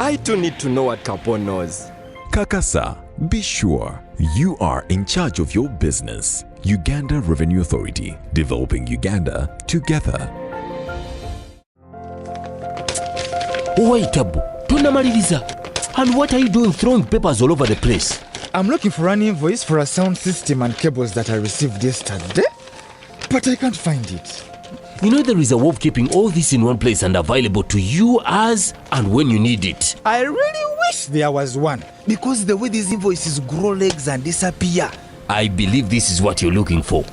I too need to know what Kapo knows. Kakasa, be sure you are in charge of your business. Uganda Revenue Authority, developing Uganda together. Wait, Abu, tunamaliriza. And what are you doing throwing papers all over the place? I'm looking for an invoice for a sound system and cables that I received yesterday, but I can't find it. You know there is a way of keeping all this in one place and available to you as and when you need it. I really wish there was one, because the way these invoices grow legs and disappear. I believe this is what you're looking for.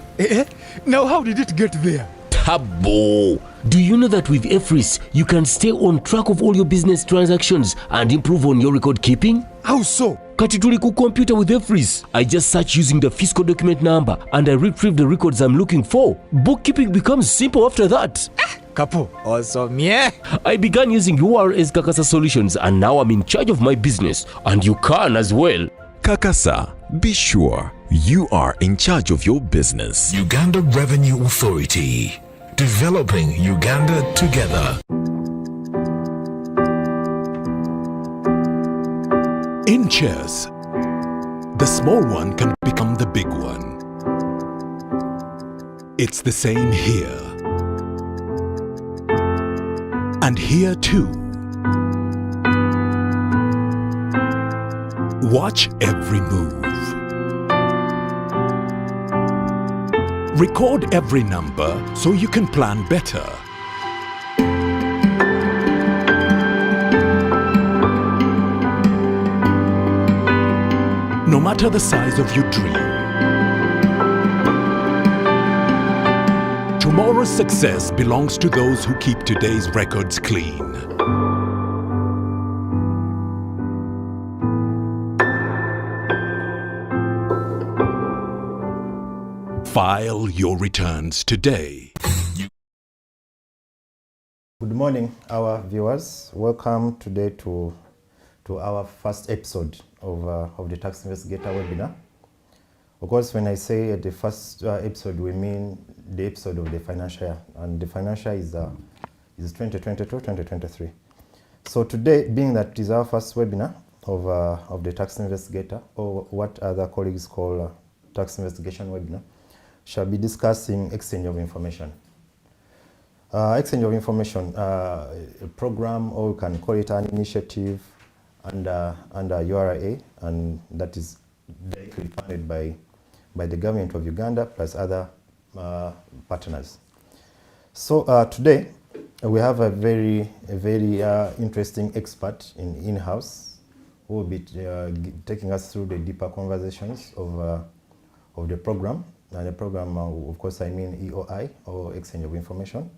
Now how did it get there? Tabo! Do you know that with EFRIS, you can stay on track of all your business transactions and improve on your record keeping? How so? Kati tuli ku computer with EFRIS. I just search using the fiscal document number and I retrieve the records I'm looking for. Bookkeeping becomes simple after that. Kapo, awesome, yeah. I began using URS Kakasa Solutions and now I'm in charge of my business. And you can as well. Kakasa, be sure you are in charge of your business. Uganda Revenue Authority, developing Uganda together. In chess, the small one can become the big one. It's the same here. And here too. Watch every move. Record every number so you can plan better. No matter the size of your dream, tomorrow's success belongs to those who keep today's records clean. File your returns today. Good morning, our viewers. Welcome today to our first episode of the Tax Investigator webinar. Of course, when I say the first episode, we mean the episode of the financial year, and the financial year is 2022-2023. So today, being that it is our first webinar of the Tax Investigator, or what other colleagues call Tax Investigation webinar, shall be discussing exchange of information. Exchange of information, a program, or you can call it an initiative under URA, and that is directly funded by the government of Uganda plus other partners. So today we have a very interesting expert in-house who will be taking us through the deeper conversations of the program. And the program, of course, I mean EOI, or Exchange of Information.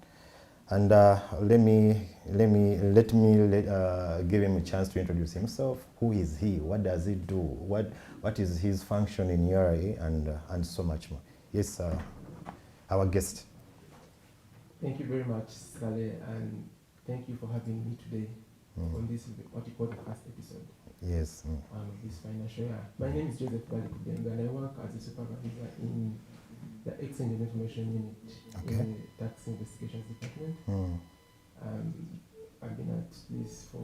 And let me give him a chance to introduce himself. Who is he? What does he do? What is his function in URA, and so much more. Yes, our guest. Thank you very much, Saleh, and thank you for having me today on this, what you call the first episode. Yes. Of this financial year. My name is Joseph Balikubenga, and I work as a supervisor in the Exchange of Information Unit in the Tax Investigations Department. I've been at this for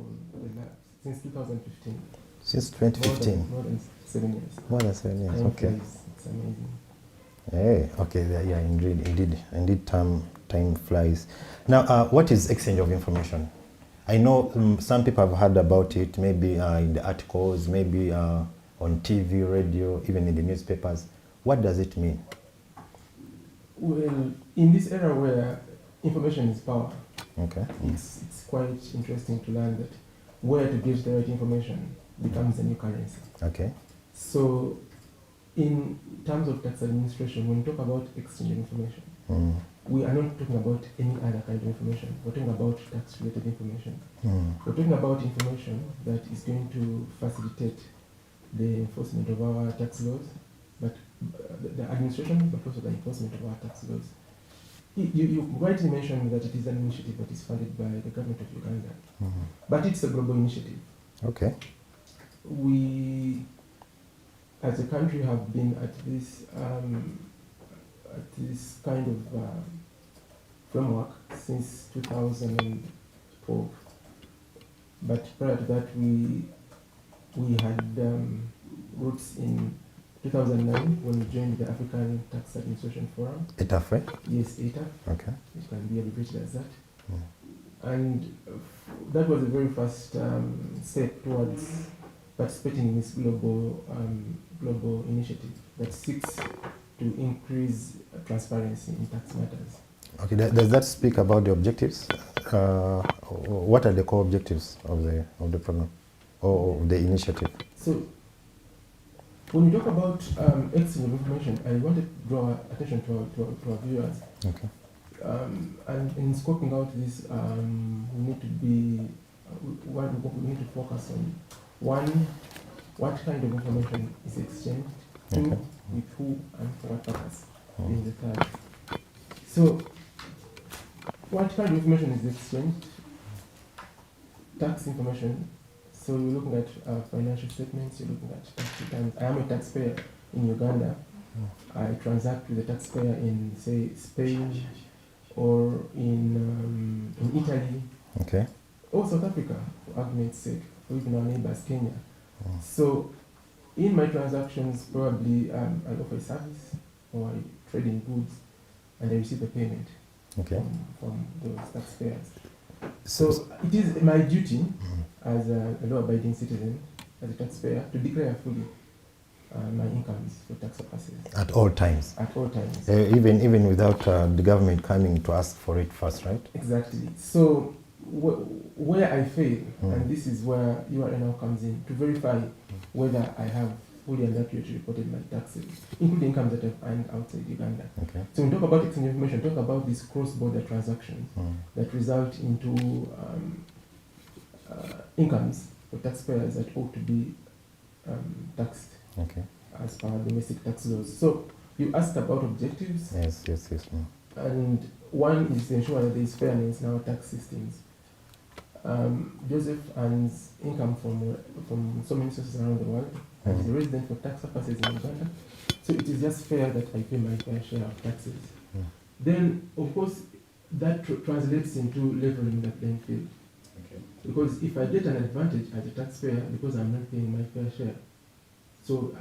since 2015. Since 2015? More than 7 years. More than 7 years, Time okay. flies. It's amazing. Hey, okay, yeah, indeed, time flies. Now, what is exchange of information? I know some people have heard about it, maybe in the articles, maybe on TV, radio, even in the newspapers. What does it mean? Well, in this era where information is power, it's quite interesting to learn that where to get the right information becomes the new currency. Okay. So, in terms of tax administration, when we talk about exchange of information, we are not talking about any other kind of information. We're talking about tax-related information. We're talking about information that is going to facilitate the enforcement of our tax laws, but the administration, but also the enforcement of our tax laws. You rightly mentioned that it is an initiative that is funded by the government of Uganda, but it's a global initiative. Okay. We, as a country, have been at this kind of framework since 2012. But prior to that, we had roots in 2009 when we joined the African Tax Administration Forum. ETAF, Yes, ETAF. okay. It can be abbreviated as that. Mm. And that was the very first step towards participating in this global initiative that seeks to increase transparency in tax matters. Okay, does that speak about the objectives? What are the core objectives of the program or of the initiative? So, when you talk about exchange of information, I wanted to draw attention to our viewers. Okay. And in scoping out this, we need to be, we need to focus on one, what kind of information is exchanged, two, Okay. with who and for what purpose, being the third. So, what kind of information is exchanged? Tax information. So you're looking at financial statements, you're looking at tax returns. I am a taxpayer in Uganda. I transact with a taxpayer in, say, Spain or in Italy, Okay. or South Africa, for argument's sake, or even our neighbors, Kenya. So in my transactions, probably I offer a service or I trade in goods and I receive a payment Okay. from those taxpayers. So it is my duty as a law-abiding citizen, as a taxpayer, to declare fully my incomes for tax purposes. At all times. At all times. Even without the government coming to ask for it first, right? Exactly. So where I fail, and this is where URI now comes in, to verify whether I have fully and accurately reported my taxes, including incomes that I've earned outside Uganda. Okay. So when we talk about exchange information, talk about these cross-border transactions that result into incomes for taxpayers that ought to be taxed Okay. as per domestic tax laws. So you asked about objectives, Yes. and one is to ensure that there is fairness in our tax systems. Joseph earns income from so many sources around the world. He's a resident for tax purposes in Uganda. So it is just fair that I pay my fair share of taxes. Then, of course, that translates into leveling the playing field. Okay. Because if I get an advantage as a taxpayer because I'm not paying my fair share, so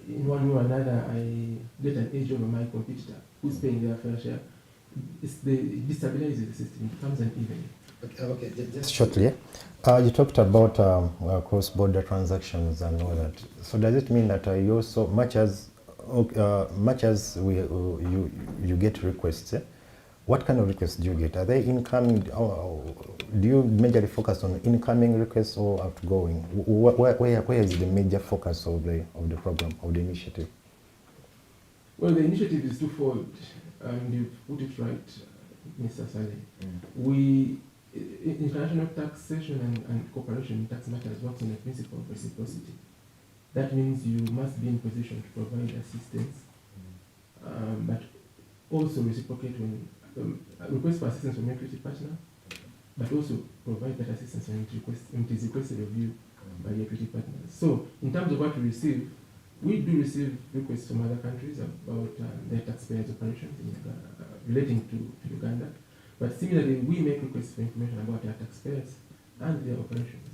in one way or another I get an edge over my competitor who's paying their fair share, it destabilizes the system, it becomes uneven. Okay. Just shortly, you talked about cross-border transactions and all that. So does it mean that you also, much as you get requests, what kind of requests do you get? Are they incoming? Do you majorly focus on incoming requests or outgoing? Where is the major focus of the program, of the initiative? Well, the initiative is twofold, and you've put it right, Mr. Saleh. International taxation and cooperation in tax matters works on the principle of reciprocity. That means you must be in position to provide assistance, but also reciprocate when request for assistance from your equity partner, but also provide that assistance when it is requested of you by your equity partners. So, in terms of what we receive, we do receive requests from other countries about their taxpayers' operations in relating to Uganda. But similarly, we make requests for information about our taxpayers and their operations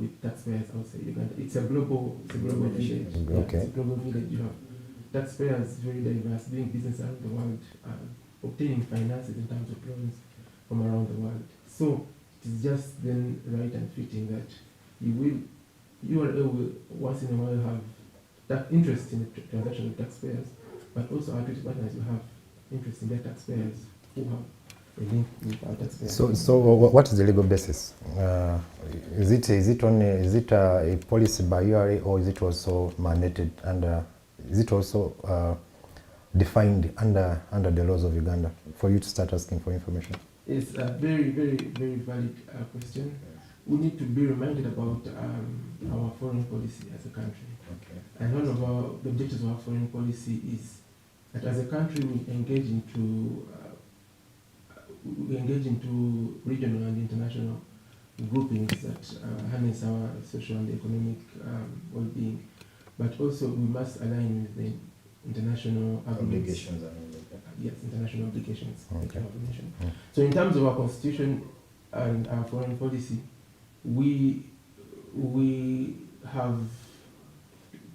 with taxpayers outside Uganda. It's a global village. Okay. It's a global village. You have taxpayers very diverse, doing business around the world, obtaining finances in terms of loans from around the world. So it is just then right and fitting that you will once in a while have that interest in the transaction of taxpayers, but also our equity partners will have interest in their taxpayers who have a link with our taxpayers. So what is the legal basis? Is it a policy by URA, or is it also mandated under? Is it also defined under the laws of Uganda for you to start asking for information? It's a very, very, very valid question. We need to be reminded about our foreign policy as a country. Okay. And one of the objectives of our foreign policy is that as a country we engage into regional and international groupings that harness our social and economic well-being, but also we must align with the international Obligations. Yes, international obligations. Okay. That you have mentioned. So in terms of our constitution, and our foreign policy, we have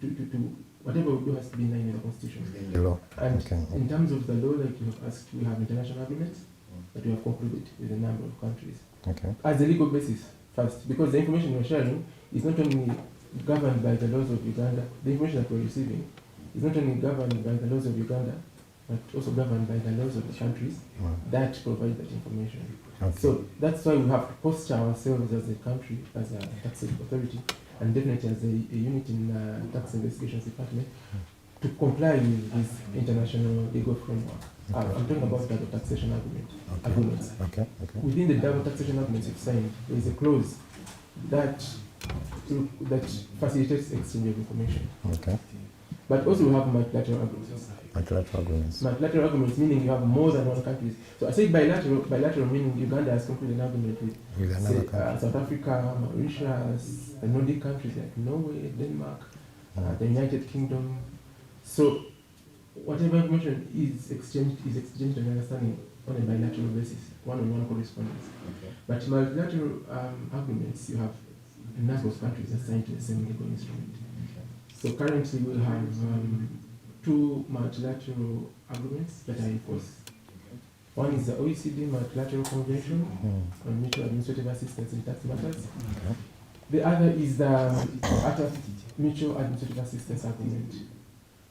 to whatever we do has to be in line with the constitution. The law. And Okay. in terms of the law, like you have asked, we have international agreements that we have concluded with a number of countries Okay. as a legal basis first, because the information we're sharing is not only governed by the laws of Uganda. The information that we're receiving is not only governed by the laws of Uganda, but also governed by the laws of the countries that provide that information. Okay. So that's why we have to posture ourselves as a country, as a tax authority, and definitely as a unit in the tax investigations department, to comply with this international legal framework. I'm talking about double taxation agreements. Okay. Okay. Within the double taxation agreements you've signed, there is a clause that facilitates exchange of information. Okay. But also we have multilateral agreements. Multilateral agreements. Multilateral agreements meaning you have more than one country. So I say bilateral meaning Uganda has concluded an agreement with another country. South Africa, Mauritius, the Nordic countries like Norway, Denmark, the United Kingdom. So whatever information is exchanged and understanding on a bilateral basis, one-on-one correspondence. Okay. But multilateral agreements, you have a number of countries assigned to the same legal instrument. So currently we have 2 multilateral agreements that are in force. One is the OECD Multilateral Convention on Mutual Administrative Assistance in Tax Matters. Okay. The other is the ATAF Mutual Administrative Assistance Agreement.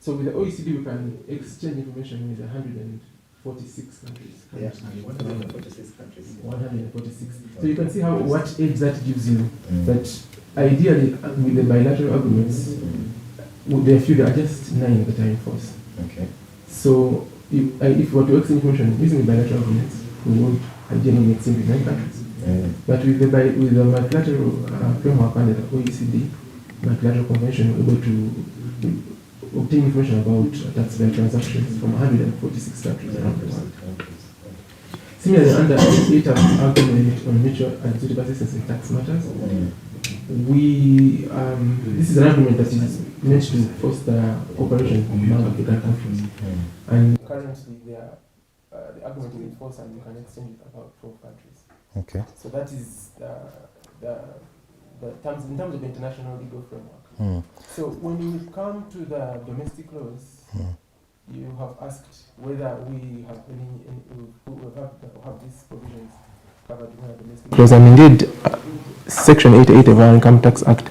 So with the OECD we can exchange information with 146 countries. Yeah, 146 countries. 146. So you can see what age that gives you. That ideally with the bilateral agreements, there are just 9 that are in force. Okay. So if we were to exchange information using the bilateral agreements, we would ideally exchange with 9 countries. But with the multilateral framework under the OECD Multilateral Convention, we're able to obtain information about taxpayer transactions from 146 countries around the world. Similarly, under ATAF agreement on mutual administrative assistance in tax matters, this is an agreement that is meant to foster cooperation among African countries. And currently, the agreement is in force and you can exchange with about 12 countries. Okay. So that is the terms in terms of the international legal framework. So when we come to the domestic laws, you have asked whether we have have these provisions covered in our domestic laws. And indeed, Section 88 of our Income Tax Act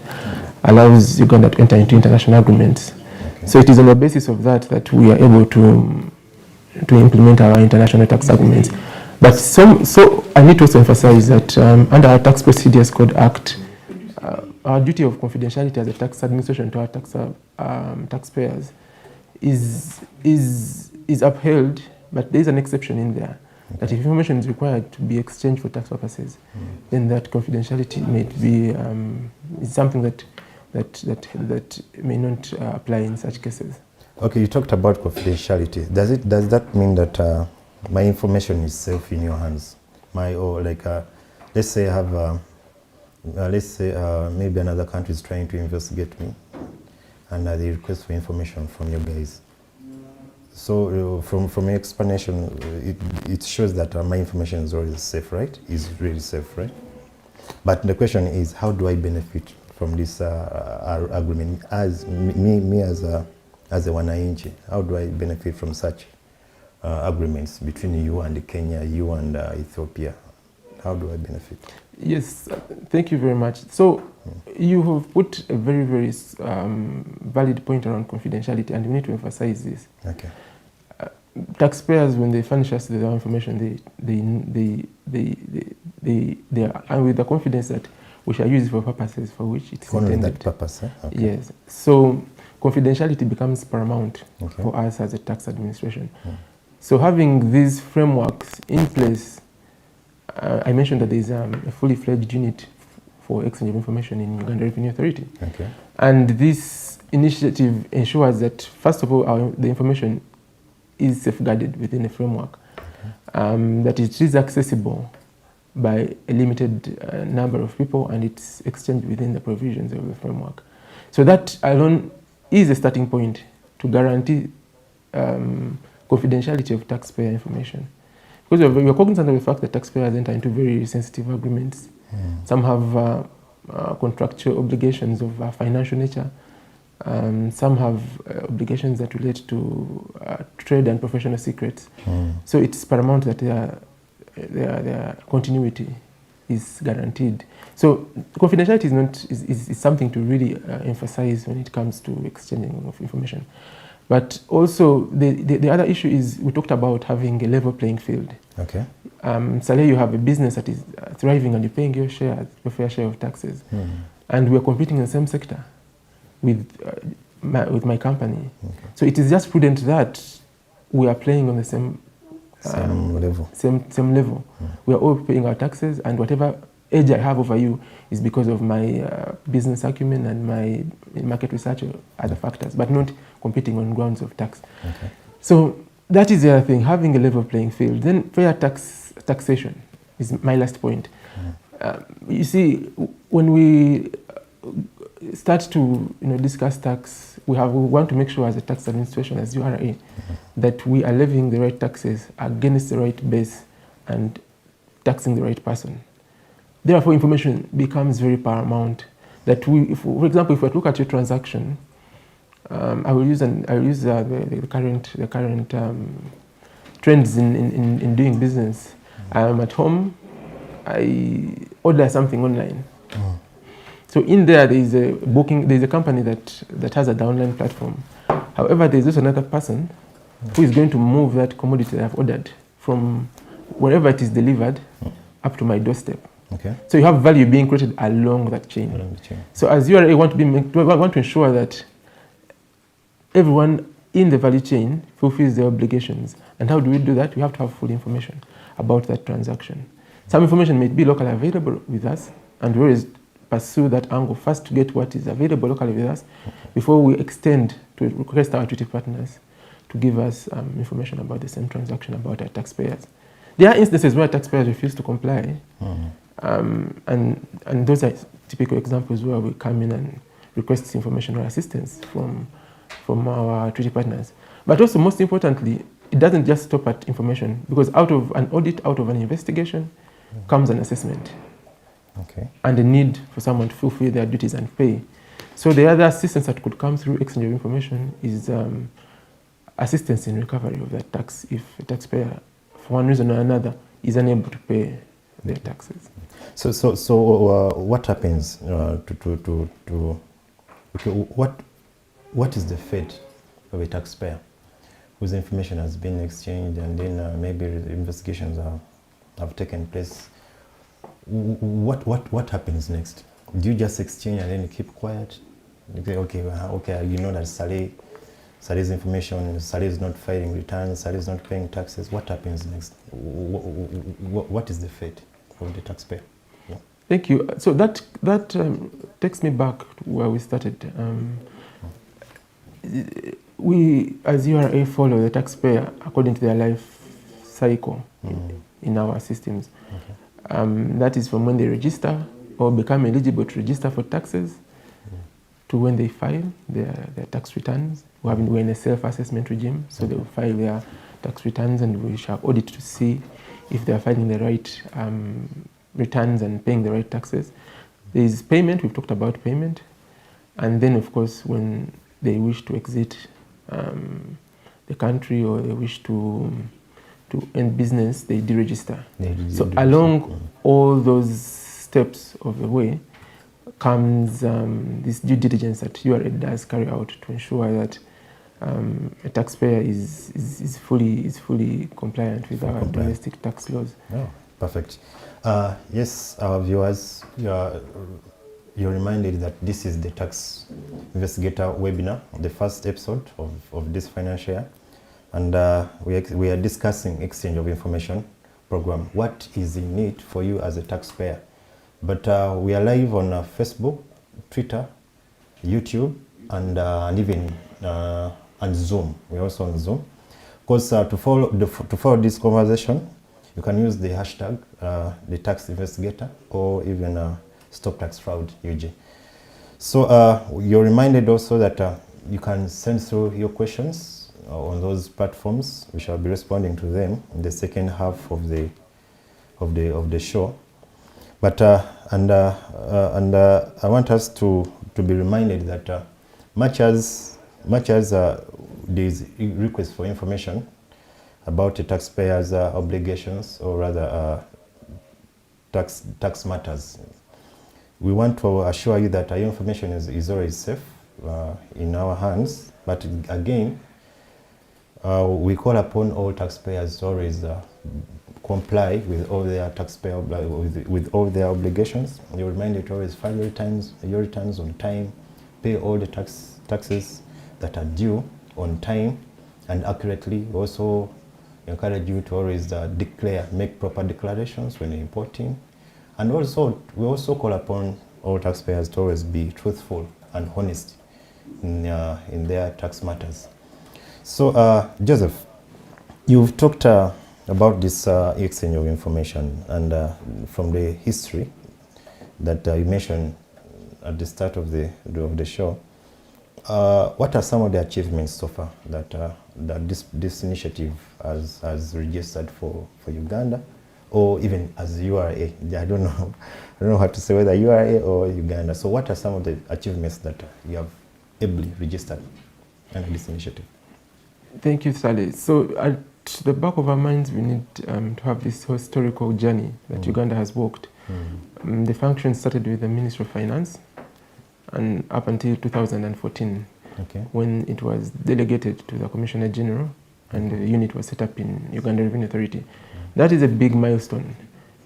allows Uganda to enter into international agreements. Okay. So it is on the basis of that we are able to implement our international tax agreements. But so I need to also emphasize that under our Tax Procedures Code Act, our duty of confidentiality as a tax administration to our taxpayers is upheld, but there is an exception in there. Okay. That if information is required to be exchanged for tax purposes, then that confidentiality may be is something that may not apply in such cases. Okay, you talked about confidentiality. Does that mean that my information is safe in your hands? Let's say I have maybe another country is trying to investigate me, and they request for information from you guys. So from your explanation, it shows that my information is already safe, right? Is really safe, right? But the question is, how do I benefit from this agreement as me as a wananchi? How do I benefit from such agreements between you and Kenya, you and Ethiopia? How do I benefit? Yes, thank you very much. So you have put a very, very valid point around confidentiality, and we need to emphasize this. Okay. Taxpayers, when they furnish us with our information, they are with the confidence that we shall use it for purposes for which it's only intended. that purpose, eh? Okay. Yes. So confidentiality becomes paramount for us as a tax administration. So having these frameworks in place, I mentioned that there is a fully fledged unit for exchange of information in Uganda Revenue Authority. Okay. And this initiative ensures that, first of all, the information is safeguarded within a framework, that it is accessible by a limited number of people, and it's exchanged within the provisions of the framework. So that alone is a starting point to guarantee confidentiality of taxpayer information. Because we are cognizant of the fact that taxpayers enter into very sensitive agreements. Some have contractual obligations of financial nature. Some have obligations that relate to trade and professional secrets. So it's paramount that their continuity is guaranteed. So confidentiality is something to really emphasize when it comes to exchanging of information. But also the other issue is we talked about having a level playing field. Okay. Say you have a business that is thriving and you're paying your fair share of taxes, and we're competing in the same sector with my company. Okay. So it is just prudent that we are playing on the same level. Same level. We are all paying our taxes, and whatever edge I have over you is because of my business acumen and my market research or other factors, but not competing on grounds of tax. Okay. So that is the other thing, having a level playing field. Then fair taxation is my last point. You see, when we start to discuss tax, we want to make sure as a tax administration, as URA, that we are levying the right taxes against the right base and taxing the right person. Therefore, information becomes very paramount. That for example, if we look at your transaction, I will use the current trends in doing business. I'm at home, I order something online. So in there is a booking. There is a company that has a downline platform. However, there is also another person who is going to move that commodity that I've ordered from wherever it is delivered up to my doorstep. Okay. So you have value being created along that chain. So as URA want to ensure that everyone in the value chain fulfills their obligations. And how do we do that? We have to have full information about that transaction. Some information may be locally available with us, and we always pursue that angle first to get what is available locally with us before we extend to request our treaty partners to give us information about the same transaction about our taxpayers. There are instances where taxpayers refuse to comply, and those are typical examples where we come in and request information or assistance from our treaty partners. But also, most importantly, it doesn't just stop at information, because out of an audit, out of an investigation, comes an assessment. Okay. And the need for someone to fulfill their duties and pay. So the other assistance that could come through exchange of information is assistance in recovery of that tax if a taxpayer, for one reason or another, is unable to pay their taxes. So what happens what is the fate of a taxpayer whose information has been exchanged and then maybe the investigations have taken place? What happens next? Do you just exchange and then you keep quiet? You say, okay, you know that Saleh's information, Saleh is not filing returns, Saleh is not paying taxes. What happens next? What is the fate of the taxpayer? Yeah. Thank you. So that takes me back to where we started. We, as URA, follow the taxpayer according to their life cycle in our systems. Okay. That is from when they register or become eligible to register for taxes to when they file their tax returns. We're in a self-assessment regime, so they will file their tax returns and we shall audit to see if they are filing the right returns and paying the right taxes. There is payment, we've talked about payment, and then of course when they wish to exit the country or they wish to end business, they deregister. So along all those steps of the way comes this due diligence that URA does carry out to ensure that a taxpayer is fully compliant with our domestic tax laws. Oh, perfect. Yes, our viewers, you're reminded that this is the Tax Investigator webinar, the first episode of this financial year. And we are discussing exchange of information program. What is in it for you as a taxpayer? But we are live on Facebook, Twitter, YouTube, and even and Zoom. We're also on Zoom. Of course, to follow this conversation, you can use the hashtag the Tax Investigator or even Stop Tax Fraud UG. So you're reminded also that you can send through your questions on those platforms. We shall be responding to them in the second half of the show. But I want us to be reminded that much as these requests for information about the taxpayers' obligations, or rather tax matters, we want to assure you that our information is always safe in our hands. But again, we call upon all taxpayers to always comply with all their with all their obligations. You're reminded to always file your returns on time, pay all the taxes that are due on time and accurately. We also encourage you to always make proper declarations when you're importing. And also, we also call upon all taxpayers to always be truthful and honest in their tax matters. So, Joseph, you've talked about this exchange of information, and from the history that you mentioned at the start of the show. What are some of the achievements so far that this initiative has registered for Uganda, or even as URA? I don't know how to say, whether URA or Uganda. So what are some of the achievements that you have ably registered under this initiative? Thank you, Sally. So at the back of our minds, we need to have this historical journey that Uganda has walked. The function started with the Ministry of Finance, and up until 2014, when it was delegated to the Commissioner General, and the unit was set up in Uganda Revenue Authority. That is a big milestone,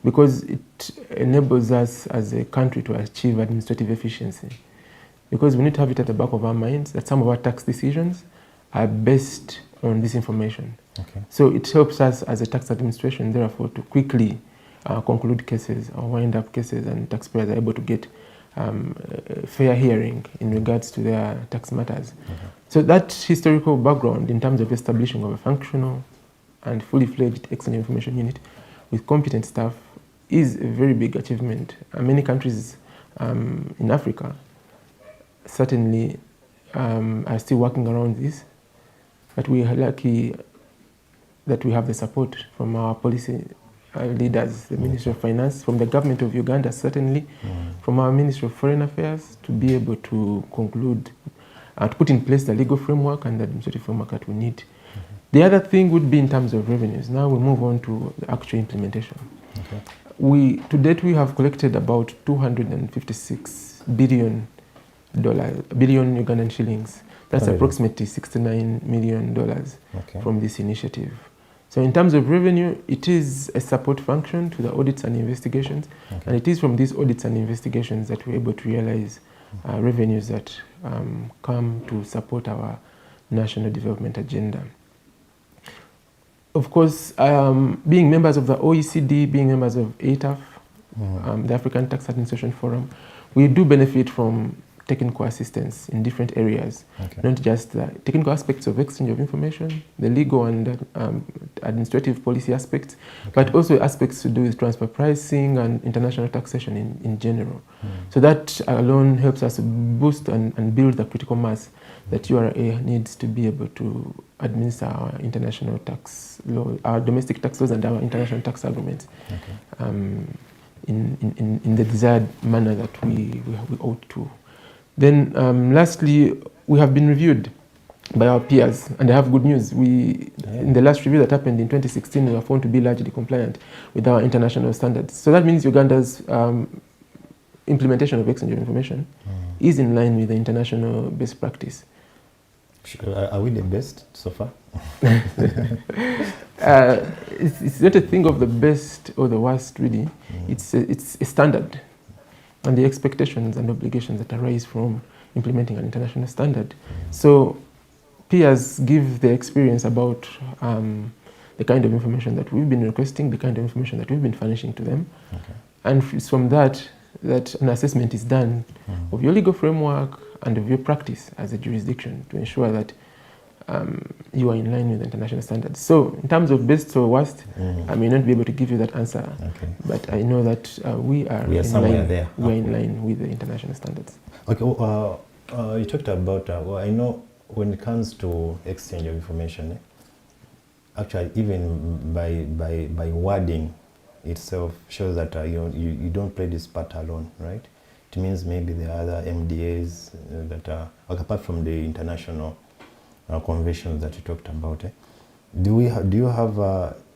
because it enables us as a country to achieve administrative efficiency. Because we need to have it at the back of our minds that some of our tax decisions are based on this information. So it helps us as a tax administration, therefore, to quickly conclude cases or wind up cases, and taxpayers are able to get fair hearing in regards to their tax matters. So that historical background in terms of establishing of a functional and fully fledged exchange information unit with competent staff is a very big achievement. Many countries in Africa certainly are still working around this, but we are lucky that we have the support from our policy leaders, the Ministry of Finance, from the government of Uganda certainly, from our Ministry of Foreign Affairs, to be able to conclude, to put in place the legal framework and the administrative framework that we need. The other thing would be in terms of revenues. Now we move on to the actual implementation. To date, we have collected about $256 billion Ugandan shillings. That's approximately $69 million from this initiative. So in terms of revenue, it is a support function to the audits and investigations, and it is from these audits and investigations that we're able to realize revenues that come to support our national development agenda. Of course, being members of the OECD, being members of ATAF, the African Tax Administration Forum, we do benefit from technical assistance in different areas, not just the technical aspects of exchange of information, the legal and administrative policy aspects, but also aspects to do with transfer pricing and international taxation in general. So that alone helps us boost and build the critical mass that URA needs to be able to administer our international tax law, our domestic tax laws and our international tax agreements in the desired manner that we ought to. Then lastly, we have been reviewed by our peers, and I have good news. In the last review that happened in 2016, we were found to be largely compliant with our international standards. So that means Uganda's implementation of exchange of information is in line with the international best practice. Are we the best so far? It's not a thing of the best or the worst, really. It's a standard, and the expectations and obligations that arise from implementing an international standard. So peers give their experience about the kind of information that we've been requesting, the kind of information that we've been furnishing to them. And it's from that an assessment is done of your legal framework and of your practice as a jurisdiction to ensure that you are in line with international standards. So in terms of best or worst, I may not be able to give you that answer, but I know that we are in line with the international standards. Okay, you talked about, I know when it comes to exchange of information, actually, even by wording itself shows that you don't play this part alone, right? It means maybe there are other MDAs that are, apart from the international conventions that you talked about. Do you have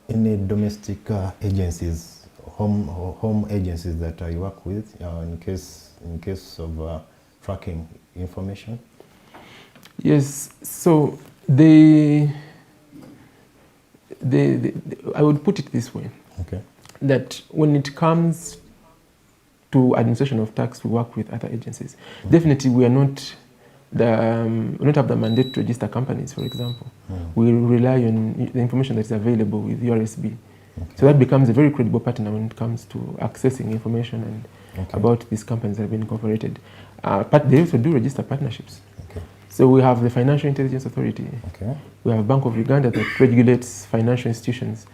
any domestic agencies, home agencies that you work with in case of tracking information? Yes. So I would put it this way. Okay. That when it comes to administration of tax, we work with other agencies. Definitely, we are not we don't have the mandate to register companies, for example. We rely on the information that is available with URSB. So that becomes a very credible partner when it comes to accessing information and about these companies that have been incorporated. But they also do register partnerships. So we have the Financial Intelligence Authority. We have Bank of Uganda that regulates financial institutions.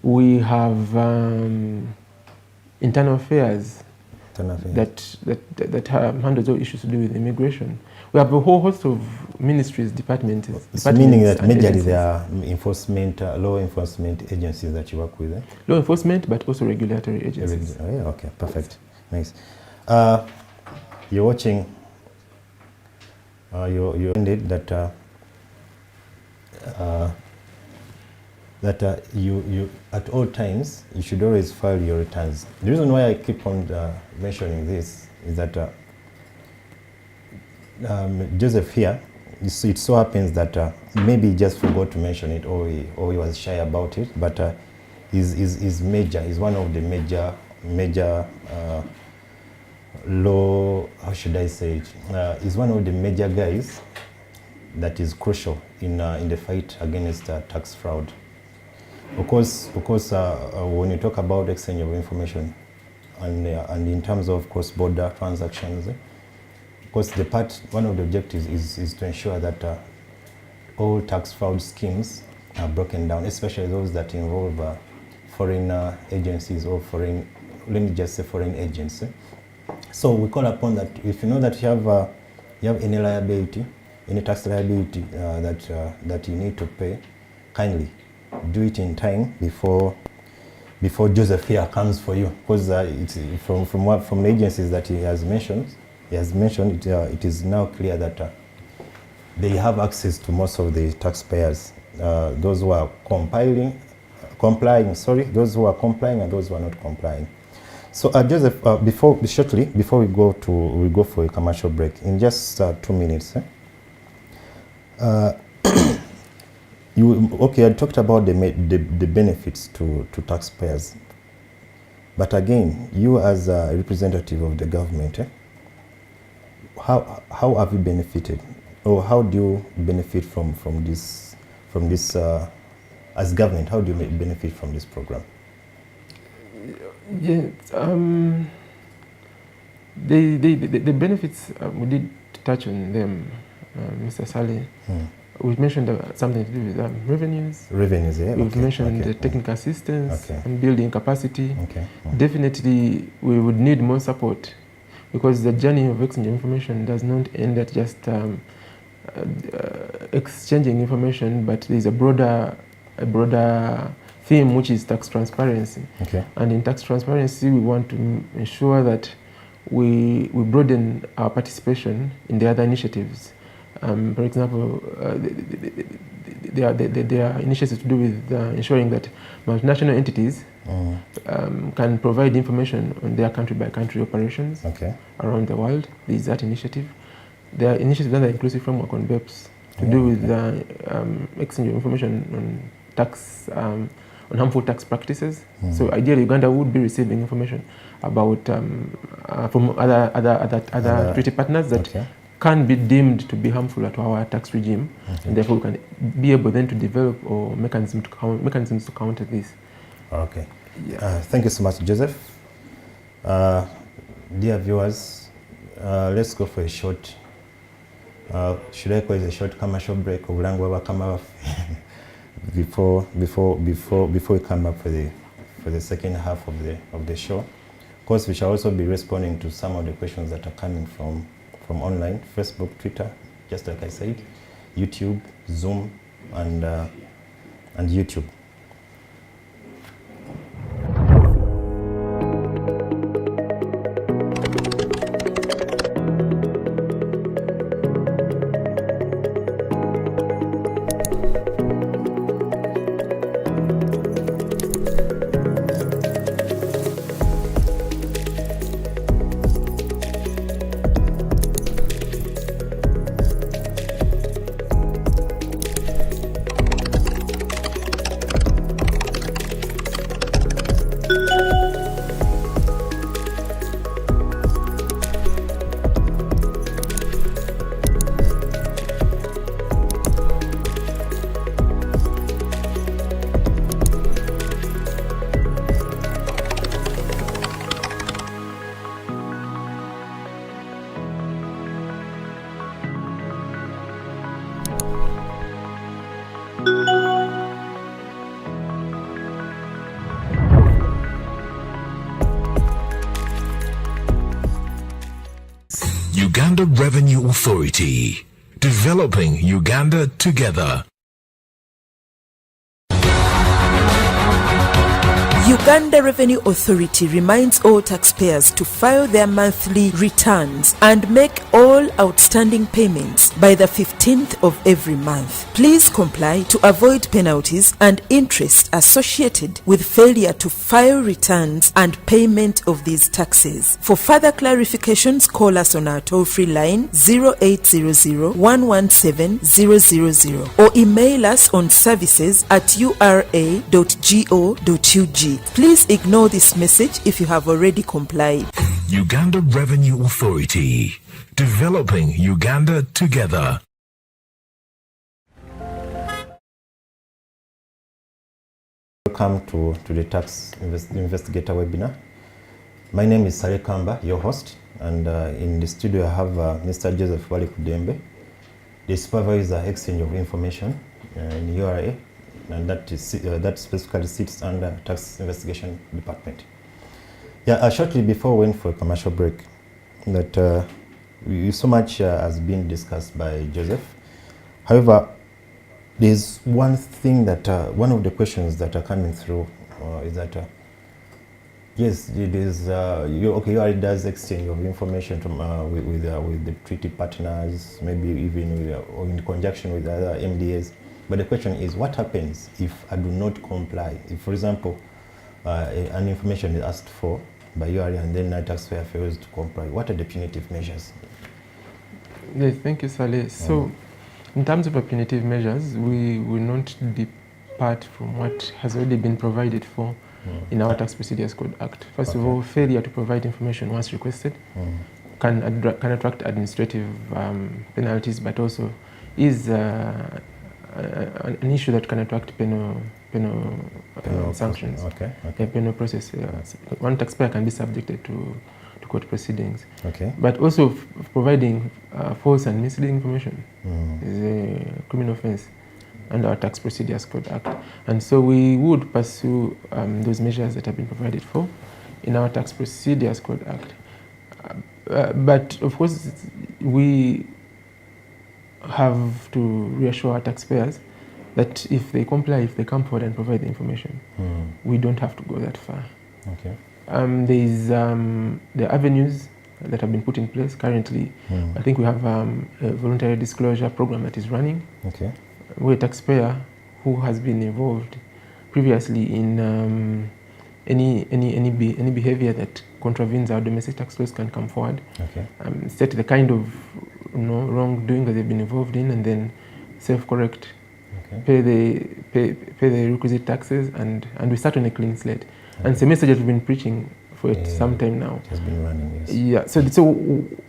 We have internal affairs that handles all issues to do with immigration. We have a whole host of ministries, departments. Meaning that majorly there are law enforcement agencies that you work with. Law enforcement, but also regulatory agencies. Oh, yeah, okay, perfect, nice. You're watching. You ended that you at all times you should always file your returns. The reason why I keep on mentioning this is that Joseph here, it so happens that maybe he just forgot to mention it, or he was shy about it, but is major. Is one of the major law. How should I say it? Is one of the major guys that is crucial in the fight against tax fraud. Of course, when you talk about exchange of information and in terms of cross-border transactions, of course, one of the objectives is to ensure that all tax fraud schemes are broken down, especially those that involve foreign agencies or let me just say foreign agents. So we call upon that if you know that you have any liability, any tax liability that you need to pay, kindly do it in time before Joseph here comes for you, because it's from the agencies that he has mentioned, it is now clear that they have access to most of the taxpayers, those who are complying, those who are complying and those who are not complying. So Joseph, before we go for a commercial break in just 2 minutes. I talked about the benefits to taxpayers, but again, you as a representative of the government, how have you benefited, or how do you benefit from this as government? How do you benefit from this program? Yes, the benefits, we did touch on them, Mr. Saleh. We've mentioned something to do with revenues. Revenues, yeah. We've mentioned the technical assistance and building capacity. Definitely, we would need more support, because the journey of exchange of information does not end at just exchanging information, but there's a broader theme, which is tax transparency. And in tax transparency, we want to ensure that we broaden our participation in the other initiatives. For example, there are initiatives to do with ensuring that multinational entities can provide information on their country-by-country operations around the world. There is that initiative. There are initiatives under the inclusive framework on BEPS to do with exchange of information on tax, on harmful tax practices. So ideally, Uganda would be receiving information about from other treaty partners that can be deemed to be harmful to our tax regime, and therefore we can be able then to develop or mechanisms to counter this. Okay. Thank you so much, Joseph. Dear viewers, let's go for a short. Should I call it a short commercial break before we come back for the second half of the show? Of course, we shall also be responding to some of the questions that are coming from online, Facebook, Twitter, just like I said. YouTube, Zoom, and YouTube. Uganda Revenue Authority, developing Uganda together. Uganda Revenue Authority reminds all taxpayers to file their monthly returns and make all outstanding payments by the 15th of every month. Please comply to avoid penalties and interest associated with failure to file returns and payment of these taxes. For further clarifications, call us on our toll-free line 0800-117-000 or email us on services@ura.go.ug. Please ignore this message if you have already complied. Uganda Revenue Authority, developing Uganda together. Welcome to the Tax Investigator webinar. My name is Sale Kamba, your host, and in the studio I have Mr. Joseph Wali Kudembe, the supervisor exchange of information in URA, and that specifically sits under Tax Investigation Department. Yeah, shortly before we went for a commercial break, that so much has been discussed by Joseph. However, there's one thing that one of the questions that are coming through is that yes, it is URA does exchange of information from, with the treaty partners, maybe even or in conjunction with other MDAs. But the question is, what happens if I do not comply? If, for example, an information is asked for by URA and then a taxpayer fails to comply, what are the punitive measures? Yes, thank you, Saleh. So, in terms of punitive measures, we will not depart from what has already been provided for in our Tax Procedures Code Act. First of all, failure to provide information once requested can attract administrative penalties, but also is an issue that can attract penal sanctions. A penal process. One taxpayer can be subjected to court proceedings. But also providing false and misleading information is a criminal offense under our Tax Procedures Code Act. And so we would pursue those measures that have been provided for in our Tax Procedures Code Act. But of course, we have to reassure our taxpayers that if they comply, if they come forward and provide the information, we don't have to go that far. There are avenues that have been put in place currently. I think we have a voluntary disclosure program that is running, where a taxpayer who has been involved previously in any behavior that contravenes our domestic tax laws can come forward, state the kind of wrongdoing that they've been involved in, and then self-correct, pay the requisite taxes, and we start on a clean slate. And it's a message that we've been preaching for some time now. It has been running, yes. Yeah. So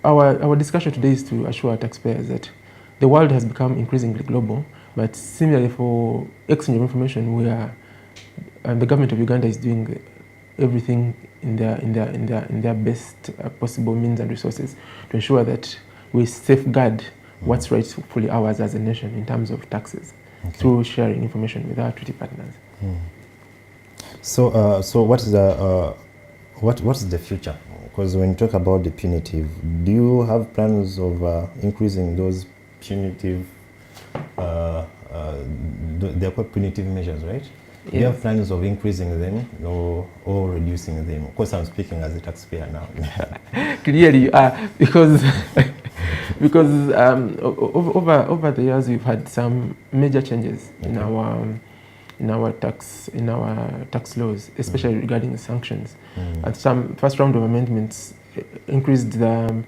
our discussion today is to assure our taxpayers that the world has become increasingly global, but similarly for exchange of information, the government of Uganda is doing everything in their best possible means and resources to ensure that we safeguard what's rightfully ours as a nation in terms of taxes through sharing information with our treaty partners. So what's the future? Because when you talk about the punitive, do you have plans of increasing those punitive they're quite punitive measures, right? Yes. Do you have plans of increasing them or reducing them? Of course, I'm speaking as a taxpayer now. Clearly, because because over the years we've had some major changes in our tax laws, especially regarding the sanctions, and some first round of amendments increased the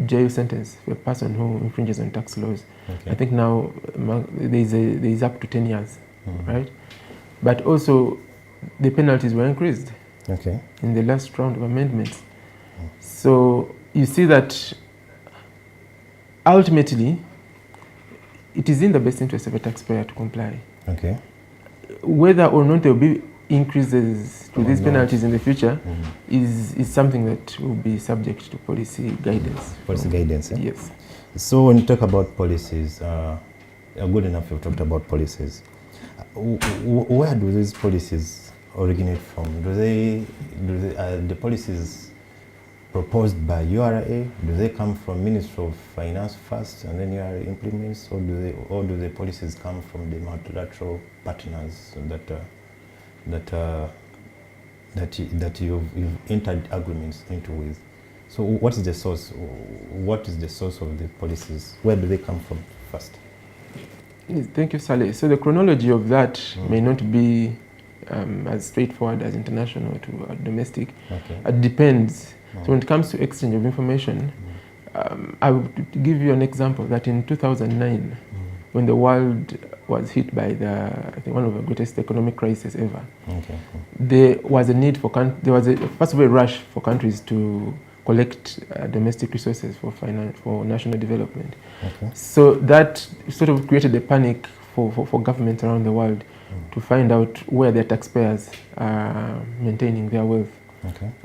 jail sentence for a person who infringes on tax laws. Okay. I think now there is up to 10 years, right? But also the penalties were increased in the last round of amendments. So you see that ultimately it is in the best interest of a taxpayer to comply. Okay. Whether or not there will be increases to these penalties in the future is something that will be subject to policy guidance. Policy guidance, yeah? Yes. So when you talk about policies, good enough you've talked about policies. Where do these policies originate from? The policies proposed by URA, do they come from Ministry of Finance first and then URA implements, or do the policies come from the multilateral partners that you've entered agreements into with? So what is the source? What is the source of the policies? Where do they come from first? Thank you, Saleh. So the chronology of that may not be as straightforward as international to domestic. Okay. It depends. So when it comes to exchange of information, I would give you an example that in 2009, when the world was hit by I think one of the greatest economic crises ever, there was a need for first of all, a rush for countries to collect domestic resources for national development. So that sort of created a panic for governments around the world to find out where their taxpayers are maintaining their wealth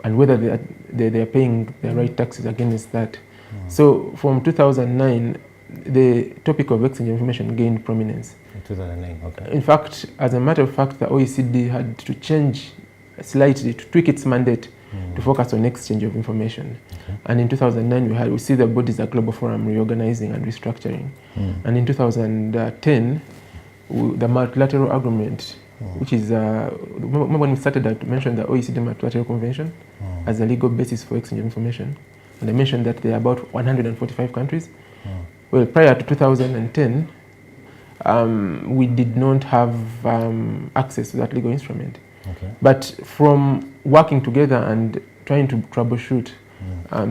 and whether they are paying the right taxes against that. So from 2009, the topic of exchange information gained prominence. In 2009, okay. In fact, as a matter of fact, the OECD had to change slightly, to tweak its mandate to focus on exchange of information. And in 2009, we see the bodies at Global Forum reorganizing and restructuring. And in 2010, the multilateral agreement, which is, remember when we started, I mentioned the OECD Multilateral Convention as a legal basis for exchange of information. And I mentioned that there are about 145 countries. Well, prior to 2010, we did not have access to that legal instrument. But from working together and trying to troubleshoot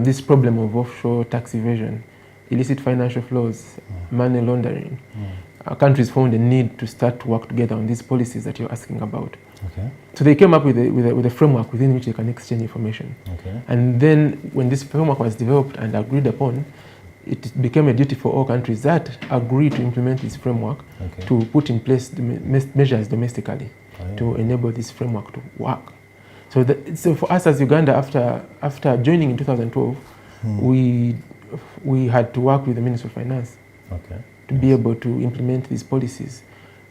this problem of offshore tax evasion, illicit financial flows, money laundering, countries found a need to start to work together on these policies that you're asking about. So they came up with a framework within which they can exchange information. And then when this framework was developed and agreed upon, it became a duty for all countries that agree to implement this framework to put in place the measures domestically to enable this framework to work. So for us as Uganda, after joining in 2012, we had to work with the Ministry of Finance to be able to implement these policies.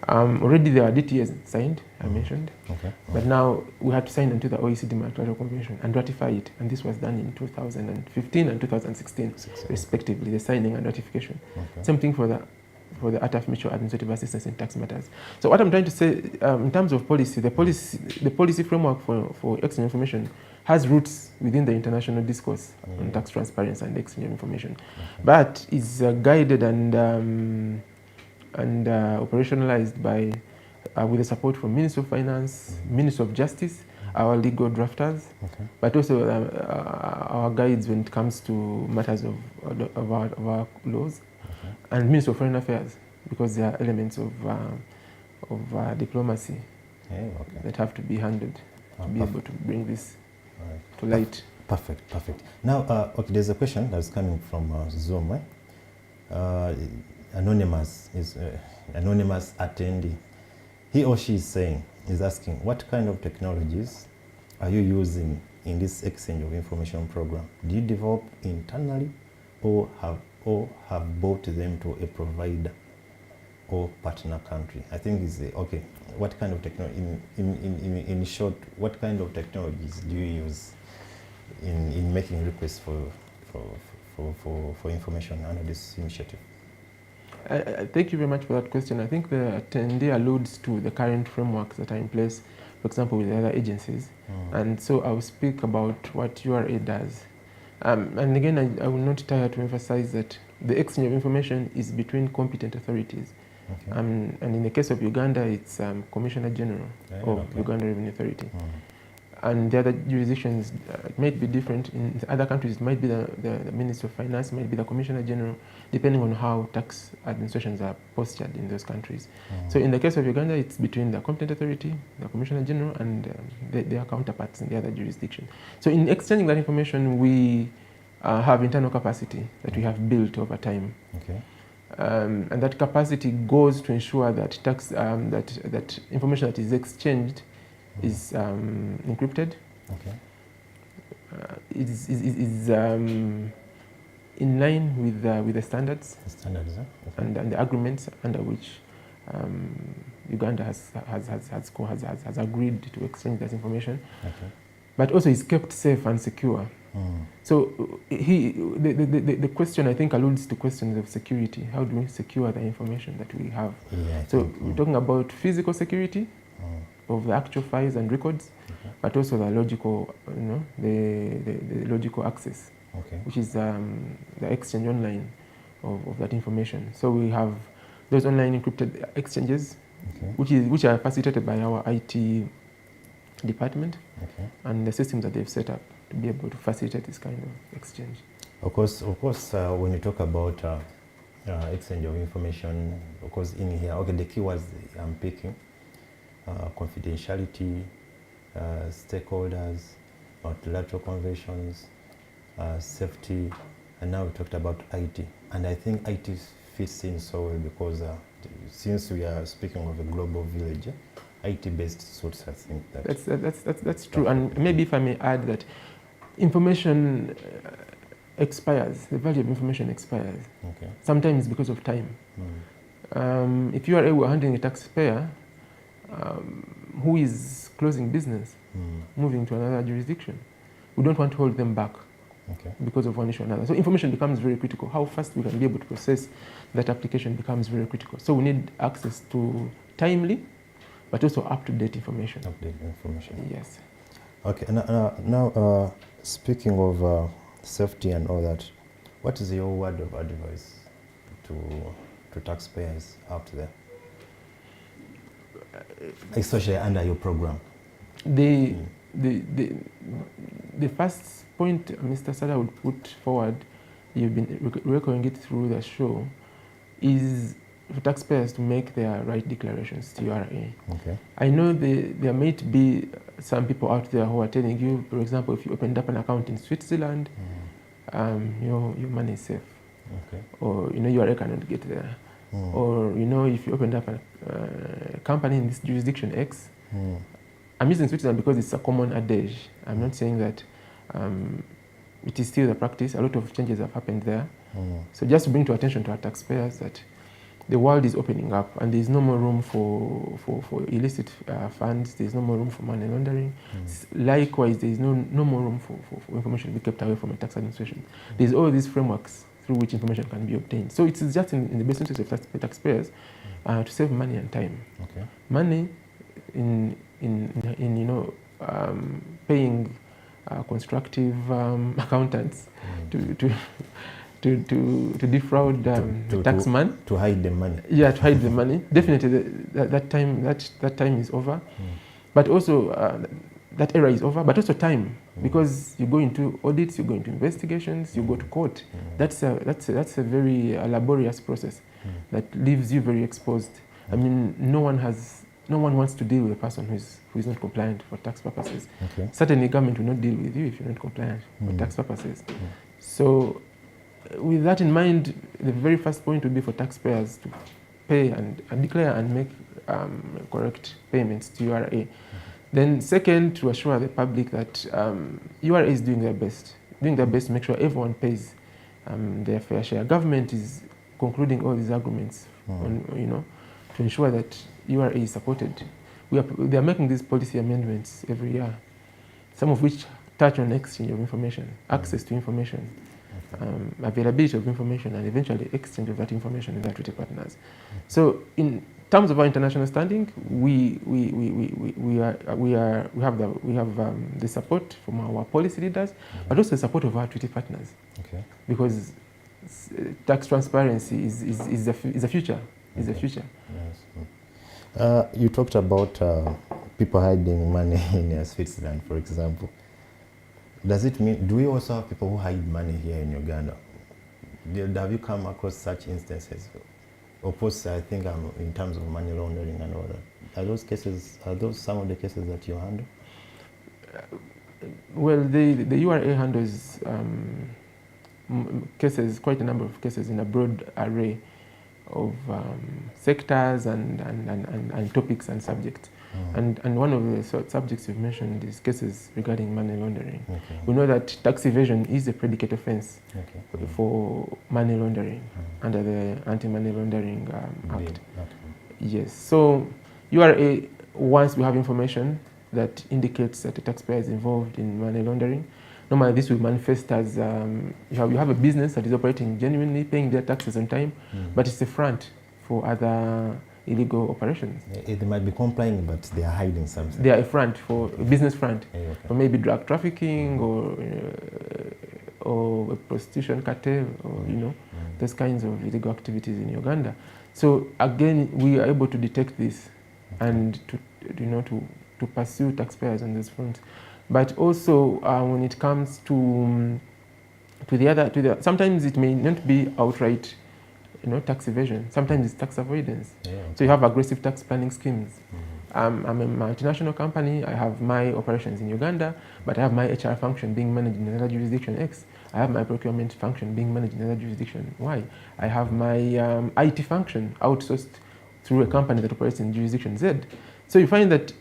Already there are DTAs signed, I mentioned, but now we had to sign into the OECD Multilateral Convention and ratify it, and this was done in 2015 and 2016, respectively, the signing and ratification. Same thing for the ATAF Mutual Administrative Assistance in Tax Matters. So what I'm trying to say, in terms of policy, the policy framework for exchange information has roots within the international discourse on tax transparency and exchange of information, but is guided and operationalized by, with the support from Ministry of Finance, Ministry of Justice, our legal drafters, but also our guides when it comes to matters of our laws, and Ministry of Foreign Affairs, because there are elements of diplomacy that have to be handled to be able to bring this to light. Perfect. Now, there's a question that's coming from Zoom. Anonymous attendee. He or she is asking, what kind of technologies are you using in this exchange of information program? Do you develop internally or have bought them to a provider or partner country? I think is what kind of technology, in short, what kind of technologies do you use in making requests for information under this initiative? Thank you very much for that question. I think the attendee alludes to the current frameworks that are in place, for example, with the other agencies. And so I will speak about what URA does. And again, I will not tire to emphasize that the exchange of information is between competent authorities. Okay. And in the case of Uganda, it's Commissioner General of Uganda Revenue Authority. And the other jurisdictions, it might be different. In other countries, it might be the Minister of Finance, might be the Commissioner General, depending on how tax administrations are postured in those countries. So in the case of Uganda, it's between the competent authority, the Commissioner General, and their counterparts in the other jurisdiction. So in exchanging that information, we have internal capacity that we have built over time. Okay. And that capacity goes to ensure that that information that is exchanged is encrypted. Okay. Is in line with the standards. The standards, huh? Okay. And the agreements under which Uganda has agreed to exchange that information. Okay. But also is kept safe and secure. So the question, I think, alludes to questions of security. How do we secure the information that we have? Yeah, so we're talking about physical security of the actual files and records, but also the logical, the logical access, which is the exchange online of that information. So we have those online encrypted exchanges, which are facilitated by our IT department, and the systems that they've set up to be able to facilitate this kind of exchange. Of course, when you talk about exchange of information, of course, in here, the keywords I'm picking, confidentiality, stakeholders, multilateral conventions, safety, and now we talked about IT. And I think IT fits in so well because since we are speaking of a global village, IT-based suits, I think that's true. And maybe if I may add that information expires, the value of information expires. Okay. Sometimes because of time. If you are able to handle a taxpayer who is closing business, moving to another jurisdiction, we don't want to hold them back because of one issue or another. So information becomes very critical. How fast we can be able to process that application becomes very critical. So we need access to timely, but also up-to-date information. Up-to-date information. Yes. Okay. Now speaking of safety and all that, what is your word of advice to taxpayers out there, especially under your program? The first point Mr. Sada would put forward, you've been recording it through the show, is for taxpayers to make their right declarations to URA. Okay. I know there might be some people out there who are telling you, for example, if you opened up an account in Switzerland, your money is safe. Okay. Or URA cannot get there. Or if you opened up a company in this jurisdiction X, I'm using Switzerland because it's a common adage. I'm not saying that it is still the practice. A lot of changes have happened there. So just to bring to attention to our taxpayers that the world is opening up and there's no more room for illicit funds. There's no more room for money laundering. Likewise, there's no more room for information to be kept away from a tax administration. There's all these frameworks through which information can be obtained. So it's just in the best interest of taxpayers to save money and time. Okay. Money in paying constructive accountants to defraud the taxman. To hide the money. Yeah, to hide the money. Definitely that time is over. But also that era is over, but also time, because you go into audits, you go into investigations, you go to court. That's a very laborious process that leaves you very exposed. I mean, no one wants to deal with a person who is not compliant for tax purposes. Okay. Certainly, government will not deal with you if you're not compliant for tax purposes. So, with that in mind, the very first point would be for taxpayers to pay and declare and make correct payments to URA. Then, second, to assure the public that URA is doing their best to make sure everyone pays their fair share. Government is concluding all these agreements to ensure that URA is supported. They are making these policy amendments every year, some of which touch on exchange of information, access to information. availability of information, and eventually exchange of that information with our treaty partners. So in terms of our international standing, we have the support from our policy leaders, but also the support of our treaty partners. Okay. Because tax transparency is the future. Is the future. Yes. You talked about people hiding money in Switzerland, for example. Does it mean, do we also have people who hide money here in Uganda? Have you come across such instances? Of course, I think in terms of money laundering and all that. Are those some of the cases that you handle? Well, the URA handles cases, quite a number of cases in a broad array of sectors and topics and subjects. And one of the subjects you've mentioned is cases regarding money laundering. Okay. We know that tax evasion is a predicate offense for money laundering under the Anti-Money Laundering Act. Yes. So URA, once we have information that indicates that the taxpayer is involved in money laundering, normally this will manifest as you have a business that is operating genuinely, paying their taxes on time, but it's a front for other illegal operations. They might be complying, but they are hiding something. They are a front, for a business front, Okay. for maybe drug trafficking or a prostitution cartel, or those kinds of illegal activities in Uganda. So again, we are able to detect this and to pursue taxpayers on this front. But also when it comes to the other, sometimes it may not be outright tax evasion. Sometimes it's tax avoidance. So you have aggressive tax planning schemes. I'm a multinational company. I have my operations in Uganda, but I have my HR function being managed in another jurisdiction X. I have my procurement function being managed in another jurisdiction Y. I have my IT function outsourced through a company that operates in jurisdiction Z. So you find that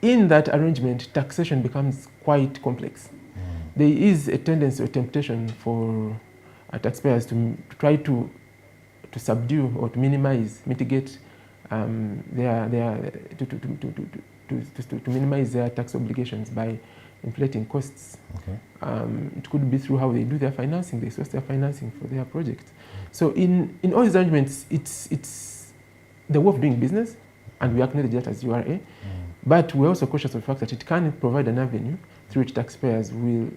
in that arrangement, taxation becomes quite complex. There is a tendency or temptation for taxpayers to try to subdue or to mitigate to minimize their tax obligations by inflating costs. Okay. It could be through how they do their financing, they source their financing for their projects. So in all these arrangements, it's the way of doing business, and we acknowledge that as URA, but we're also cautious of the fact that it can provide an avenue through which taxpayers may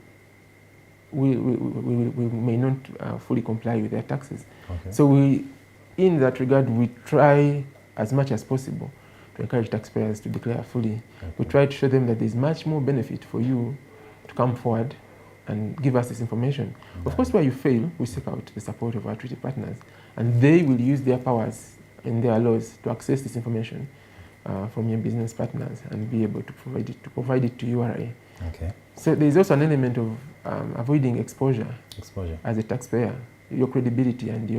not fully comply with their taxes. Okay. So in that regard, we try as much as possible to encourage taxpayers to declare fully. Okay. We try to show them that there's much more benefit for you to come forward and give us this information. Of course, where you fail, we seek out the support of our treaty partners, and they will use their powers and their laws to access this information from your business partners and be able to provide it to URA. Okay. So there's also an element of avoiding exposure as a taxpayer, your credibility and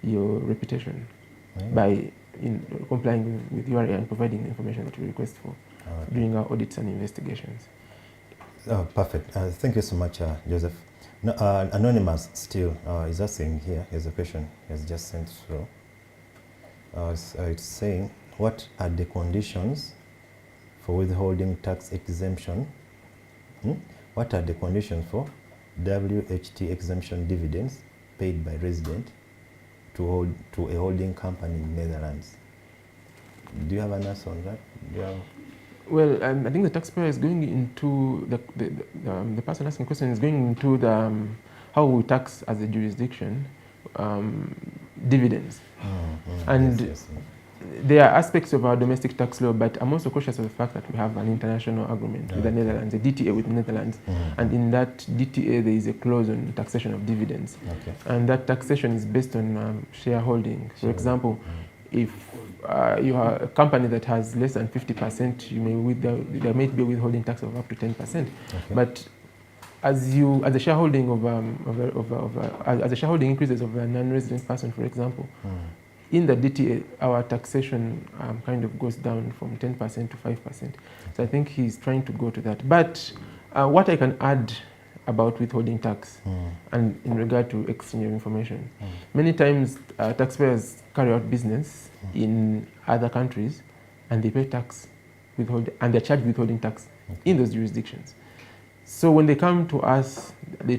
your reputation by complying with URA and providing the information that we request for during our audits and investigations. Oh, perfect. Thank you so much, Joseph. No, Anonymous still is asking here, here's a question he has just sent through. It's saying, what are the conditions for withholding tax exemption? What are the conditions for WHT exemption dividends paid by resident to a holding company in Netherlands? Do you have an answer on that? Well, I think the taxpayer is going into the person asking the question is going into how we tax as a jurisdiction dividends, and yes. there are aspects of our domestic tax law, but I'm also cautious of the fact that we have an international agreement with the Netherlands, a DTA with the Netherlands, and in that DTA there is a clause on taxation of dividends, and that taxation is based on shareholding. For example, if you are a company that has less than 50%, there may be a withholding tax of up to 10%. But as a shareholding as a shareholding increases of a non-resident person, for example, in the DTA, our taxation kind of goes down from 10% to 5%. So I think he's trying to go to that. But what I can add about withholding tax and in regard to exchange of information, many times taxpayers carry out business in other countries and they pay tax and they're charged withholding tax in those jurisdictions. So when they come to us, they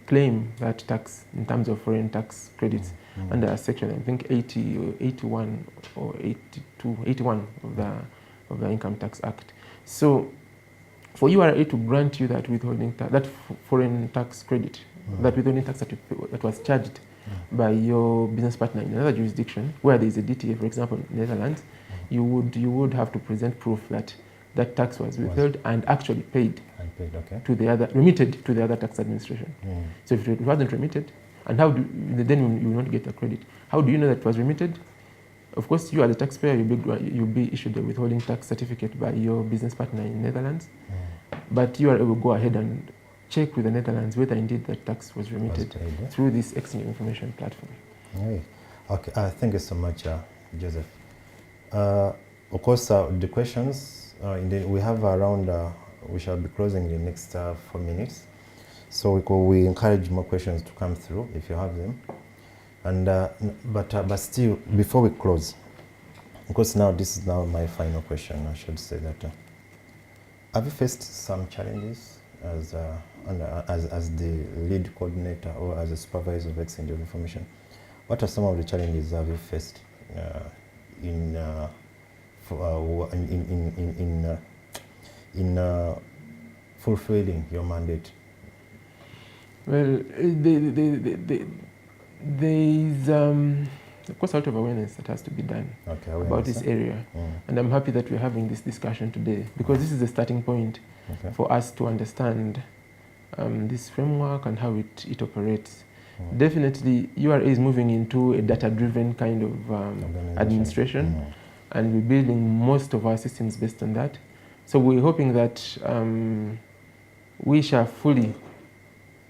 claim that tax in terms of foreign tax credits under section, I think 80 or 81 or 82, 81 of the Income Tax Act. So for URA to grant you that withholding that foreign tax credit, that withholding tax that was charged by your business partner in another jurisdiction where there is a DTA, for example, in Netherlands, you would have to present proof that that tax was withheld and actually paid, remitted to the other tax administration. So if it wasn't remitted, and then you will not get the credit. How do you know that it was remitted? Of course, you as a taxpayer, you'll be issued a withholding tax certificate by your business partner in Netherlands, but you are able to go ahead and check with the Netherlands whether indeed that tax was remitted through this exchange information platform. Okay, thank you so much, Joseph. Of course, the questions, we have around, we shall be closing in the next 4 minutes. So we encourage more questions to come through if you have them. And but still, before we close, because now this is now my final question, I should say that have you faced some challenges as the lead coordinator or as a supervisor of exchange of information? What are some of the challenges have you faced in fulfilling your mandate? Well, there is, of course, a lot of awareness that has to be done about this area. And I'm happy that we're having this discussion today because this is a starting point for us to understand this framework and how it operates. Definitely, URA is moving into a data-driven kind of administration, and we're building most of our systems based on that. So we're hoping that we shall fully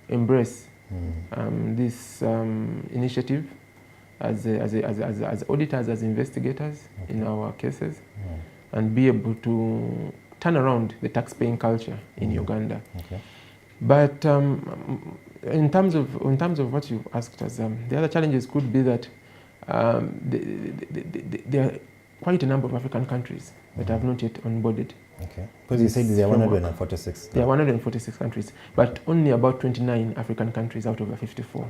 embrace this initiative as auditors, as investigators in our cases, and be able to turn around the tax-paying culture in Uganda. But in terms of what you've asked us, the other challenges could be that there are quite a number of African countries that have not yet onboarded. Because you said there are 146. There are 146 countries, but only about 29 African countries out of the 54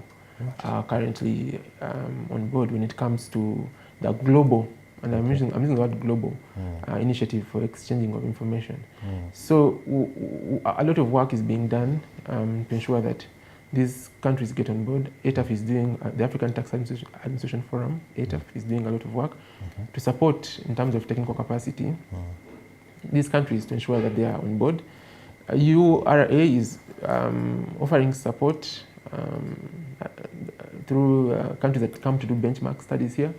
are currently on board when it comes to the global, and I'm using the word global, initiative for exchanging of information. So a lot of work is being done to ensure that these countries get on board. ATAF is doing, the African Tax Administration Forum, ATAF is doing a lot of work to support in terms of technical capacity these countries to ensure that they are on board. URA is offering support through countries that come to do benchmark studies here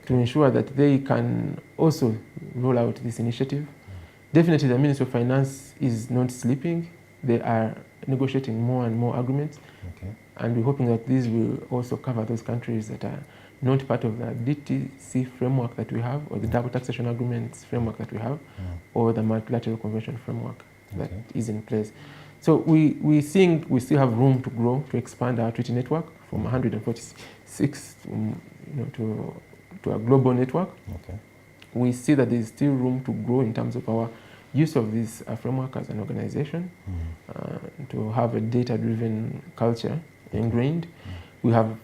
to ensure that they can also roll out this initiative. Definitely the Ministry of Finance is not sleeping. They are negotiating more and more agreements, and we're hoping that these will also cover those countries that are not part of the DTC framework that we have, or the double taxation agreements framework that we have, or the multilateral convention framework that is in place. So we think we still have room to grow, to expand our treaty network from 146 to a global network. We see that there is still room to grow in terms of our use of this framework as an organization, to have a data-driven culture ingrained. We have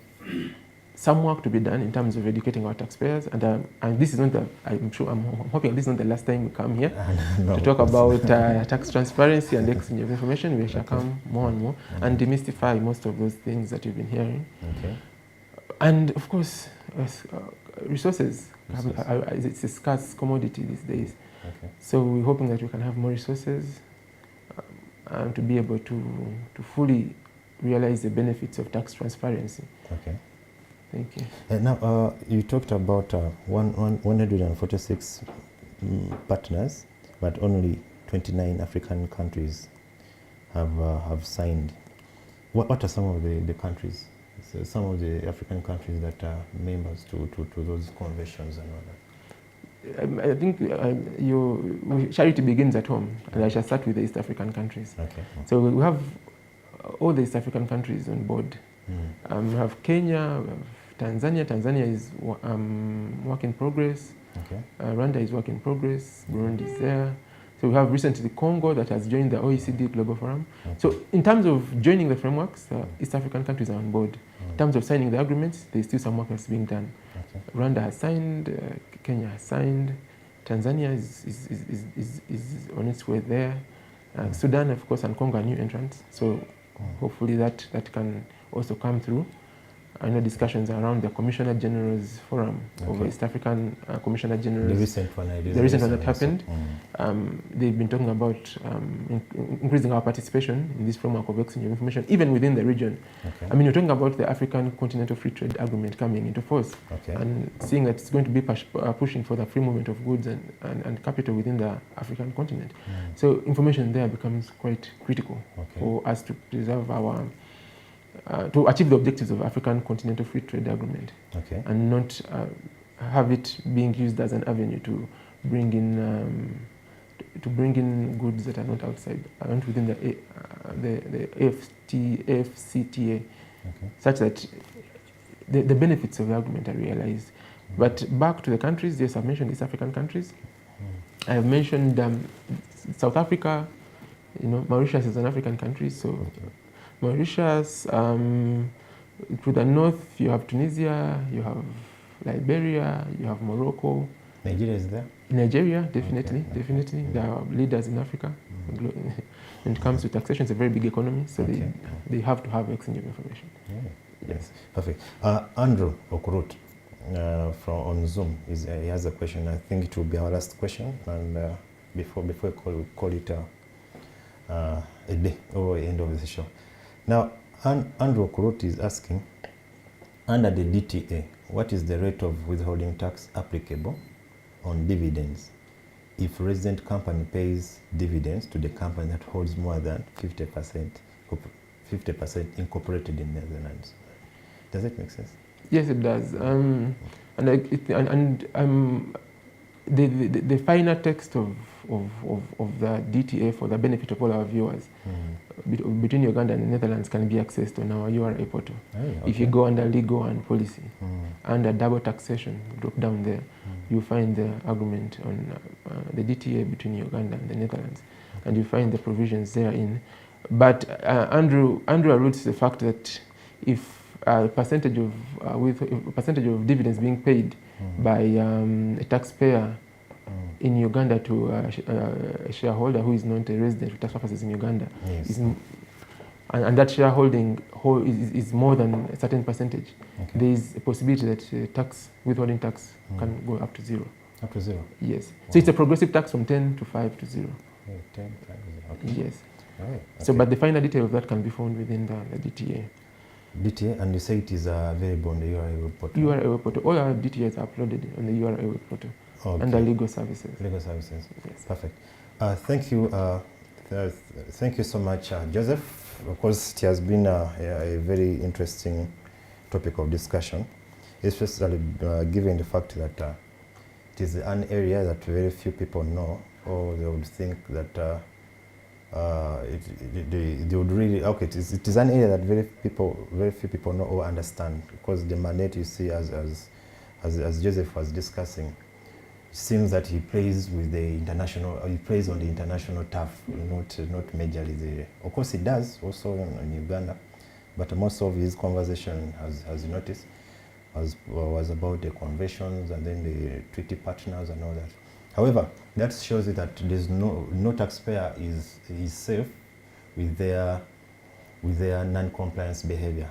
some work to be done in terms of educating our taxpayers, and this is not I'm hoping this is not the last time we come here to talk about tax transparency and exchange of information. We shall come more and more and demystify most of those things that you've been hearing. And of course, resources. It's a scarce commodity these days. So we're hoping that we can have more resources to be able to fully realize the benefits of tax transparency. Thank you. Now, you talked about 146 partners, but only 29 African countries have signed. What are some of the countries, some of the African countries that are members to those conventions and all that? I think charity begins at home, and I shall start with the East African countries. So we have all the East African countries on board. We have Kenya, we have Tanzania. Tanzania is work in progress. Rwanda is work in progress. Burundi is there. So we have recently Congo that has joined the OECD Global Forum. So in terms of joining the frameworks, East African countries are on board. In terms of signing the agreements, there's still some work that's being done. Rwanda has signed, Kenya has signed, Tanzania is on its way there. Sudan, of course, and Congo are new entrants. So hopefully that can also come through. I know discussions around the Commissioner General's Forum over East African Commissioner Generals. The recent one, the recent one that happened. They've been talking about increasing our participation in this framework of exchange of information, even within the region. I mean, you're talking about the African Continental Free Trade Agreement coming into force, and seeing that it's going to be pushing for the free movement of goods and capital within the African continent. So information there becomes quite critical for us to preserve our to achieve the objectives of African Continental Free Trade Agreement, and not have it being used as an avenue to bring in goods that are not outside, aren't within the AFCTA, such that the benefits of the agreement are realized. But back to the countries, yes, I've mentioned East African countries. I have mentioned South Africa. You know, Mauritius is an African country, so. Mauritius, to the north you have Tunisia, you have Liberia, you have Morocco. Nigeria is there? Nigeria, definitely. They are leaders in Africa. When it comes to taxation, it's a very big economy, so they have to have exchange of information. Yes, perfect. Andrew Okurut from on Zoom, he has a question. I think it will be our last question, and before we call it a day or end of the show. Now, Andrew Kurut is asking, under the DTA, what is the rate of withholding tax applicable on dividends if resident company pays dividends to the company that holds more than 50% incorporated in Netherlands? Does it make sense? Yes, it does. The final text of the DTA, for the benefit of all our viewers, between Uganda and the Netherlands, can be accessed on our URA portal. If you go under legal and policy, under double taxation, drop down there, you find the agreement on the DTA between Uganda and the Netherlands, and you find the provisions therein. But Andrew alludes to the fact that if a percentage of dividends being paid by a taxpayer in Uganda to a shareholder who is not a resident for tax purposes in Uganda, and that shareholding is more than a certain percentage, there is a possibility that withholding tax can go up to zero. Up to zero? Yes. So it's a progressive tax from 10 to 5 to 0. 10, 5, 0. Yes. So, but the final detail of that can be found within the DTA. DTA, and you say it is available on the URA web portal? URA web portal. All our DTAs are uploaded on the URA web portal under legal services. Legal services. Yes. Perfect. Thank you. Thank you so much, Joseph. Of course, it has been a very interesting topic of discussion, especially given the fact that it is an area that very few people know, or they would think that they would really, it is an area that very few people know or understand, because the mandate, you see, as Joseph was discussing, it seems that he plays with the international, he plays on the international turf, not majorly. Of course he does also in Uganda, but most of his conversation, as you noticed, was about the conventions and then the treaty partners and all that. However, that shows you that there's no taxpayer is safe with their non-compliance behavior.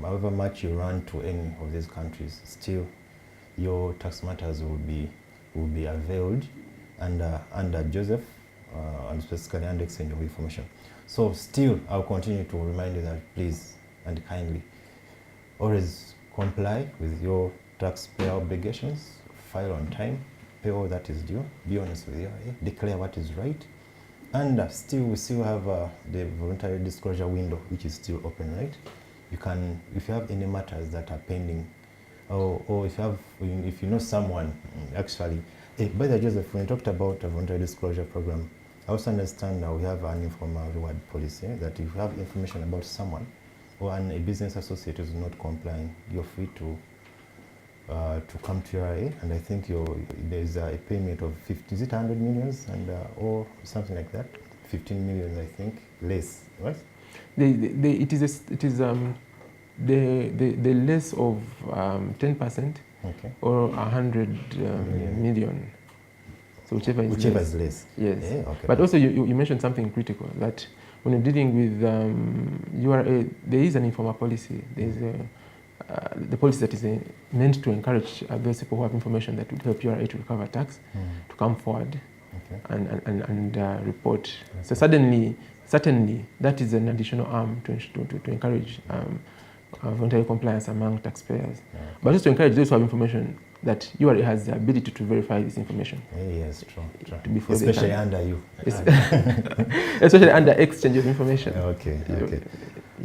However much you run to any of these countries, still your tax matters will be availed under Joseph, and specifically under exchange of information. So still, I'll continue to remind you that please and kindly always comply with your taxpayer obligations, file on time, pay all that is due, be honest with you, declare what is right, and we still have the voluntary disclosure window, which is still open, right? You can, if you have any matters that are pending, or if you know someone, actually, by the way, Joseph, when you talked about a voluntary disclosure program, I also understand now we have an informal reward policy, that if you have information about someone, or a business associate is not complying, you're free to to come to URA, and I think there's a payment of 50, is it 100 millions and or something like that? 15 millions, I think, less, right? It is the less of 10%, okay, or 100 million. So whichever is less. Yes. Yeah, okay. But also you mentioned something critical, that when you're dealing with URA, there is an informal policy. There is the policy that is meant to encourage those people who have information that would help URA to recover tax to come forward and report. Okay. So certainly that is an additional arm to encourage voluntary compliance among taxpayers. Yeah. But also to encourage those who have information that URA has the ability to verify this information. Yes, true. Especially under you. Especially under exchange of information. Okay. Yeah.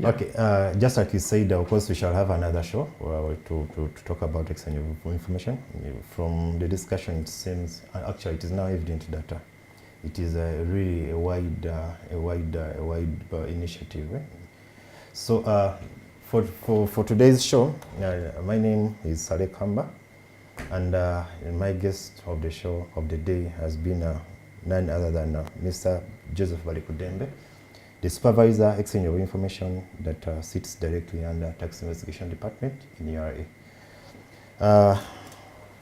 Okay, just like you said, of course, we shall have another show to talk about exchange of information. From the discussion, it seems, actually, it is now evident that it is really a wide initiative. Right? So, for today's show, my name is Saleh Kamba, and my guest of the show of the day has been none other than Mr. Joseph Balikudembe, the supervisor exchange of information that sits directly under Tax Investigation Department in URA.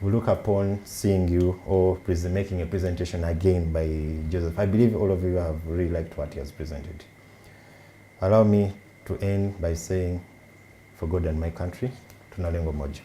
We look upon seeing you or making a presentation again by Joseph. I believe all of you have really liked what he has presented. Allow me to end by saying, for God and my country, tunalengo moja.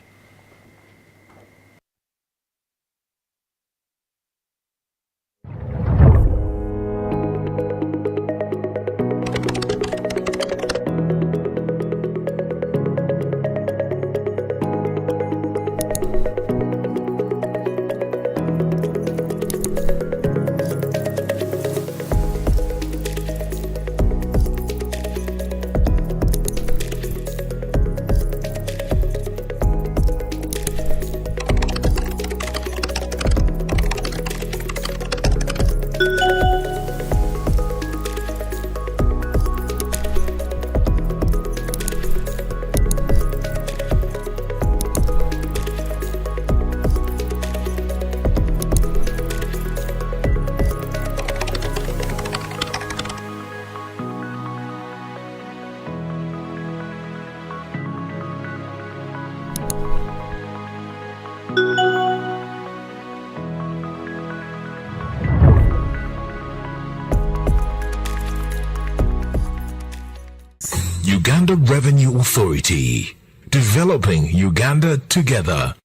Uganda Revenue Authority, developing Uganda together.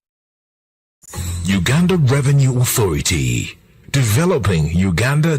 Uganda Revenue Authority, developing Uganda